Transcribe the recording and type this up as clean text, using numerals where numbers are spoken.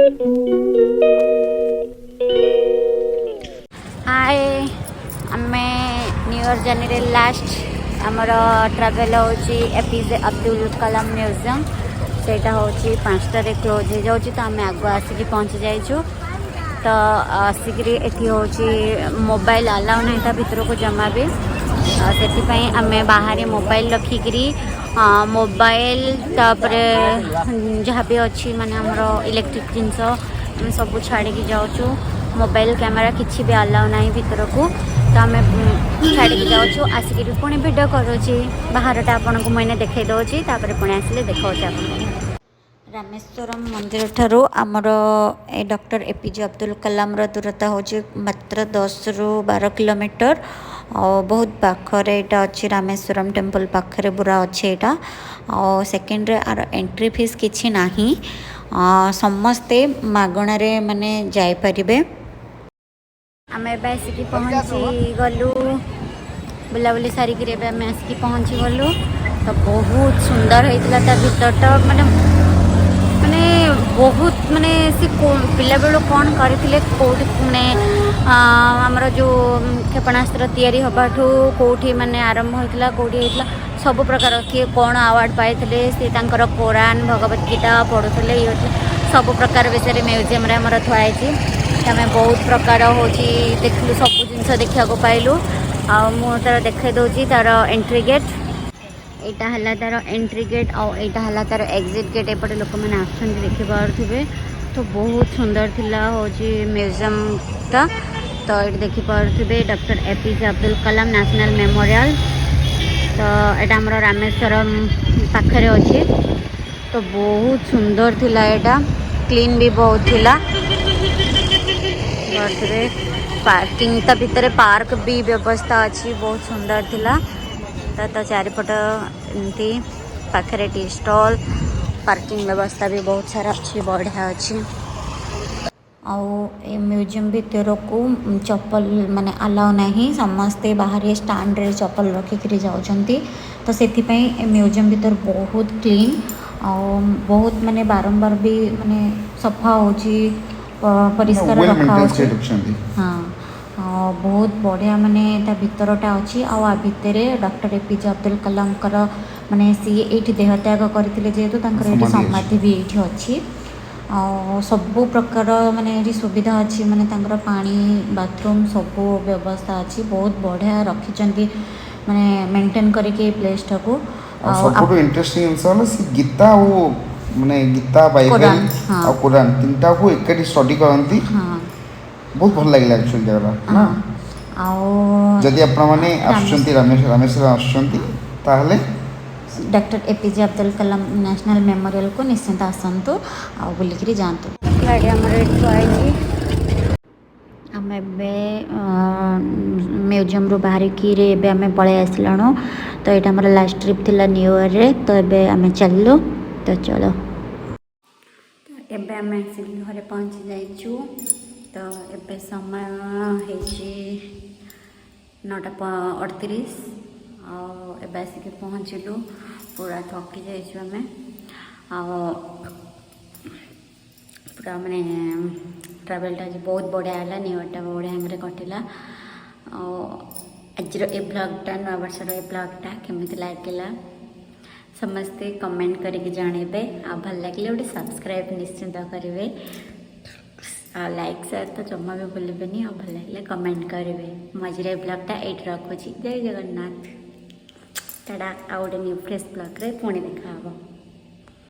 हाय आमे new year journey last आमर travel होची एपीजे अब्दुल कलाम म्यूजियम सेटा होची 5टारे क्लोज हो जाउची तो आमे आगु आसिक पहुँची जाइछु तो आसिक एठी होची मोबाइल अलाउ नहीं था भितर को जमा भी से आमे बाहर मोबाइल रखिकी मोबाइल तापर जहाँ भी अच्छी माने हमरो इलेक्ट्रिक जिनस आम सब छाड़ी जाऊँ मोबाइल कैमेरा किसी भी अलाउ ना भितर को तो आम छाड़ी जाऊँ आसिक पुणी भिडियो करुँची बाहरटा आपन को मैंने देखा दूसरी पुणी आसिले देखा रामेश्वरम मंदिर ठारू आमर ए डॉक्टर एपीजे अब्दुल कलाम दूरता हूँ मात्र 10 ରୁ 12 किलोमीटर और बहुत पाखरे यहाँ अच्छी रामेश्वरम टेम्पल पाखरे पूरा अच्छे यहाँ सेकेंड आर एंट्री फीस किछि नाही समस्ते मागणारे माने जाई परिबे। आमे आसिकी पहुँची गलु बुलाबुली सारिकी आमे आसिकी पहुँची गलु तो बहुत सुंदर होता भीतरटा माने माने बहुत माने सी पिला बेलू कौन करते कौटी माने आमर जो क्षेपणास्त्र तैयारी हबाठू कौटी माने आरंभ होता कौटी होता सब प्रकार किए कौन अवार्ड पाई सी तांकर कुरान भगवत गीता पढ़ुले ये सब प्रकार विषय म्यूजियम आमर थुआई आम बहुत प्रकार हूँ देखलु सब जिन देखा पाइलु तार देखे दूसरी तार एंट्री गेट यहाँ है तार एंट्री गेट आउटा तार एग्जिट गेट एपटे लोक मैंने आसुँच देखिपे तो बहुत सुंदर थिला हूँ म्यूजियमटा तो ये देखिपे doctor APJ Abdul Kalam national memorial तो यहाँ आमर रामेश्वरम पाखरे अच्छे तो बहुत सुंदर थिला यहाँ क्लीन भी बहुत थिला पार्किंग तो भितर पार्क भी व्यवस्था अच्छी बहुत सुंदर थिला तो चारिपट एमती पाखरे टी स्टॉल पार्किंग व्यवस्था भी बहुत सारा अच्छी बढ़िया अच्छी ए म्यूजियम भितर को चप्पल माने अलाउ नहीं समस्ते बाहर स्टैंड रे चप्पल रखिक जाउछंती तो से म्यूजियम भितर बहुत क्लीन बहुत माने बारंबार भी माने सफा होची परिष्कार रखा होची हाँ बहुत बढ़िया माने ता भितरटा अच्छी आ भितर डॉक्टर एपीजे अब्दुल कलाम माने सी ये देहत्याग करते जेहेतु ये समाधि भी ये अच्छी सब प्रकार माने ये सुविधा अच्छी माने तांकर पानी बाथरूम सब व्यवस्था अच्छी बहुत बढ़िया रखी माने मेंटेन करके प्लेस टाको सब इंटरेस्टिंग इंसान सी गीता वो माने गीता बाइबल और कुरान तीनटा को एकटी स्टडी करंती बहुत भल लगे एक्चुअली जगह ना जदि आपण माने आछंती रामेश्वर आछंती ताहले doctor APJ Abdul Kalam national memorial को निश्चिंत आसतु आ बुलिकी जातु गाड़ी आम म्यूजियम रू बाहरिकी आम पलि आसलु तो यहाँ आम लास्ट ट्रिप थिला न्यू ईयर रे तो ये आम चलु तो चलो एबे आम घरे पहुँची जाइछु तो एबे समय है 9:38 एबे आसिक पहुँचलु पूरा थकी जाइछु आमे पूरा माने ट्रावेलटा बहुत बढ़िया है न्यू ईयरटा बढ़िया कटिला आज ए ब्लॉगटा नया वर्षर ए ब्लॉगटा केमिति लागला समस्ते कमेंट करके जानबे आ भल लगे गोटे सब्सक्राइब निश्चिंत करेंगे लाइक शेयर तो जमा भी भूलें आ भल लगे कमेंट करेंगे मझे ब्लॉगटा ये रखुची जय जगन्नाथ टाटा आ गोटे न्यू फ्रेश ब्लॉग रे पुणी देखा।